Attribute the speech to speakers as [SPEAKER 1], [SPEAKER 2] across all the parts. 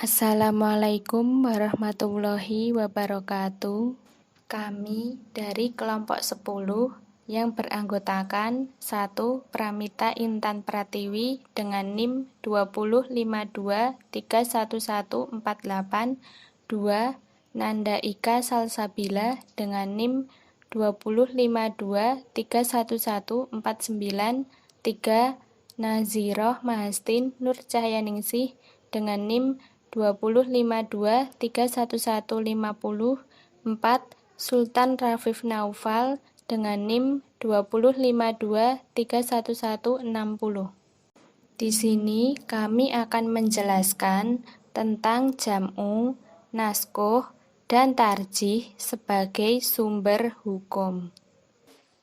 [SPEAKER 1] Assalamualaikum warahmatullahi wabarakatuh. Kami dari kelompok 10 yang beranggotakan 1. Pramita Intan Pratiwi dengan NIM 205231148, 2. Nanda Ika Salsabila dengan NIM 205231149, 3. Naziroh Mahastin Nur Cahyaningsih dengan NIM 205231150, 4. Sultan Rafif Naufal dengan NIM 205231160. Di sini kami akan menjelaskan tentang jam'u, naskuh, dan tarjih sebagai sumber hukum.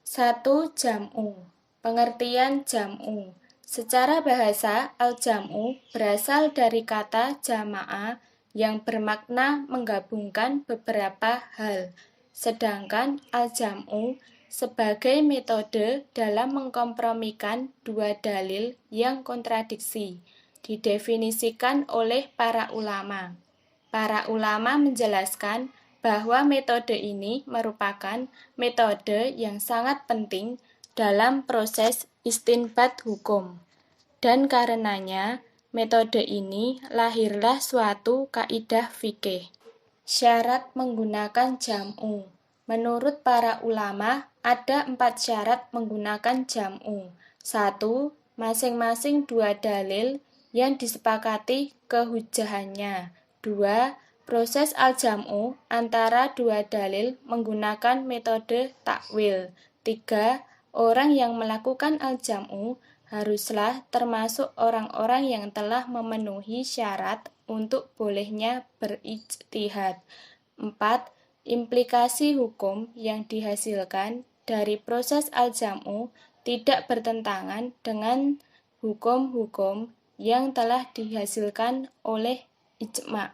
[SPEAKER 1] 1. Jam'u. Pengertian jam'u. Secara bahasa, al-jam'u berasal dari kata jama'ah yang bermakna menggabungkan beberapa hal. Sedangkan al-jam'u sebagai metode dalam mengkompromikan dua dalil yang kontradiksi, didefinisikan oleh para ulama. Para ulama menjelaskan bahwa metode ini merupakan metode yang sangat penting dalam proses istinbat hukum. Dan karenanya, metode ini lahirlah suatu kaidah fikih. Syarat menggunakan jam'u. Menurut para ulama, ada 4 syarat menggunakan jam'u. 1. Masing-masing dua dalil yang disepakati kehujahannya. 2. Proses al-jam'u antara dua dalil menggunakan metode takwil. 3. Orang yang melakukan al-jam'u haruslah termasuk orang-orang yang telah memenuhi syarat untuk bolehnya berijtihad. 4. Implikasi hukum yang dihasilkan dari proses al-jam'u tidak bertentangan dengan hukum-hukum yang telah dihasilkan oleh ijma'.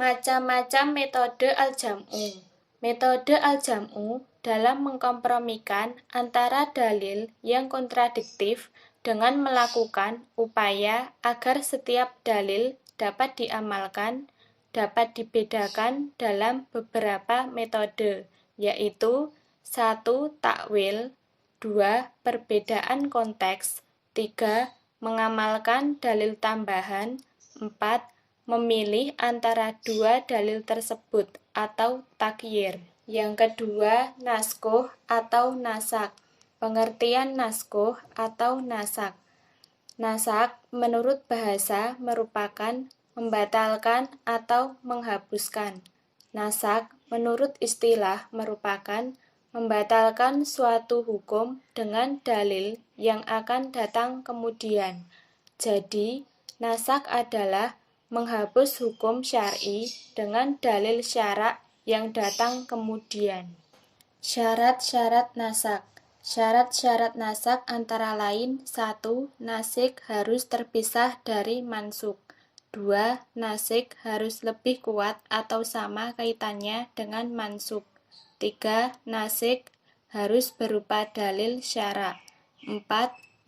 [SPEAKER 1] Macam-macam metode al-jam'u. Metode al-jam'u dalam mengkompromikan antara dalil yang kontradiktif dengan melakukan upaya agar setiap dalil dapat diamalkan, dapat dibedakan dalam beberapa metode, yaitu 1. Takwil, 2. Perbedaan konteks, 3. Mengamalkan dalil tambahan, 4. Memilih antara dua dalil tersebut atau takyir. Yang kedua, naskuh atau nasak. Pengertian naskuh atau nasak. Nasak menurut bahasa merupakan membatalkan atau menghapuskan. Nasak menurut istilah merupakan membatalkan suatu hukum dengan dalil yang akan datang kemudian. Jadi, nasak adalah menghapus hukum syar'i dengan dalil syara' yang datang kemudian. Syarat-syarat nasak. Syarat-syarat nasak antara lain: 1. Nasik harus terpisah dari mansuk. 2. Nasik harus lebih kuat atau sama kaitannya dengan mansuk. 3. Nasik harus berupa dalil syara'. 4.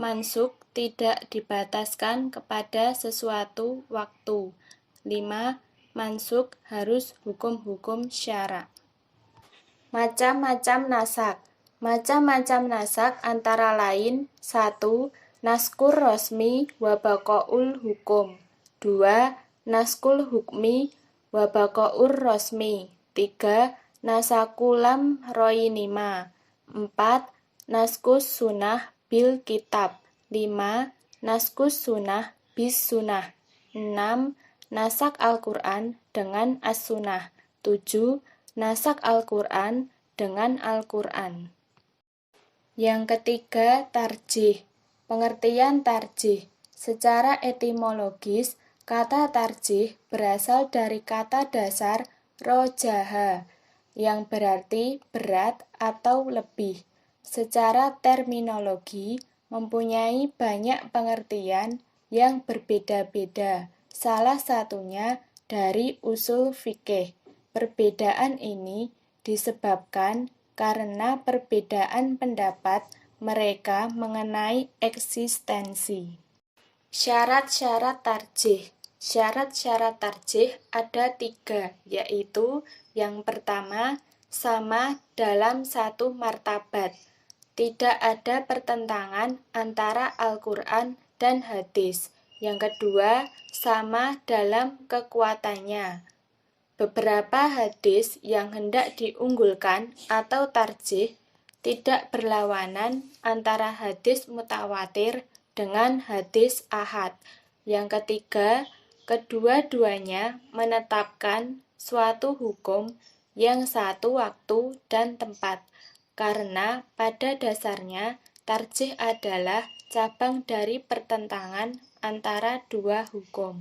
[SPEAKER 1] Mansuk tidak dibataskan kepada sesuatu waktu. 5. Mansuk harus hukum-hukum syara'. Macam-macam nasak. Macam-macam nasak antara lain: 1. Naskur rosmi wa baqaul hukum. 2. Naskul hukmi wa baqaur rosmi. 3. Nasakulam roinima. 4. Naskus sunnah bil kitab. 5. Naskus sunnah bis sunnah. 6. Nasak Al-Quran dengan as-sunnah. 7. Nasak Al-Quran dengan Al-Quran. Yang ketiga, tarjih. Pengertian tarjih. Secara etimologis, kata tarjih berasal dari kata dasar rojaha, yang berarti berat atau lebih. Secara terminologi, mempunyai banyak pengertian yang berbeda-beda. Salah satunya dari usul fikih. Perbedaan ini disebabkan karena perbedaan pendapat mereka mengenai eksistensi. Syarat-syarat tarjih. Syarat-syarat tarjih ada 3, yaitu yang pertama, sama dalam satu martabat. Tidak ada pertentangan antara Al-Quran dan hadis. Yang kedua, sama dalam kekuatannya. Beberapa hadis yang hendak diunggulkan atau tarjih tidak berlawanan antara hadis mutawatir dengan hadis ahad. Yang ketiga, kedua-duanya menetapkan suatu hukum yang satu waktu dan tempat, karena pada dasarnya tarjih adalah cabang dari pertentangan antara dua hukum.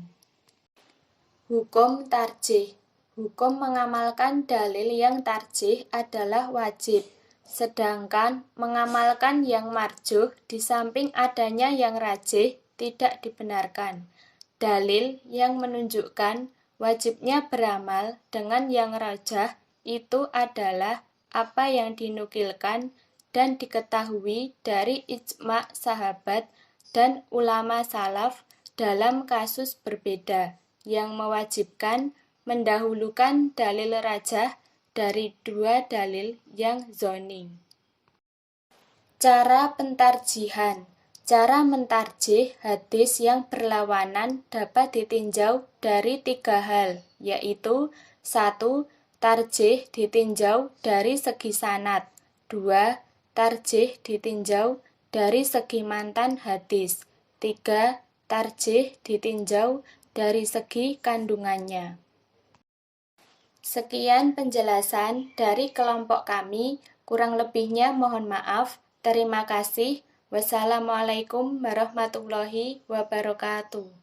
[SPEAKER 1] Hukum tarjih. Hukum mengamalkan dalil yang tarjih adalah wajib, sedangkan mengamalkan yang marjuh di samping adanya yang rajih tidak dibenarkan. Dalil yang menunjukkan wajibnya beramal dengan yang rajah itu adalah apa yang dinukilkan dan diketahui dari ijma' sahabat dan ulama salaf dalam kasus berbeda, yang mewajibkan mendahulukan dalil rajah dari dua dalil yang zoni. Cara pentarjihan. Cara mentarjih hadis yang berlawanan dapat ditinjau dari 3 hal, yaitu 1. Tarjih ditinjau dari segi sanad. 2. Tarjih ditinjau dari segi mantan hadis. 3. Tarjih ditinjau dari segi kandungannya. Sekian penjelasan dari kelompok kami, kurang lebihnya mohon maaf. Terima kasih. Wassalamualaikum warahmatullahi wabarakatuh.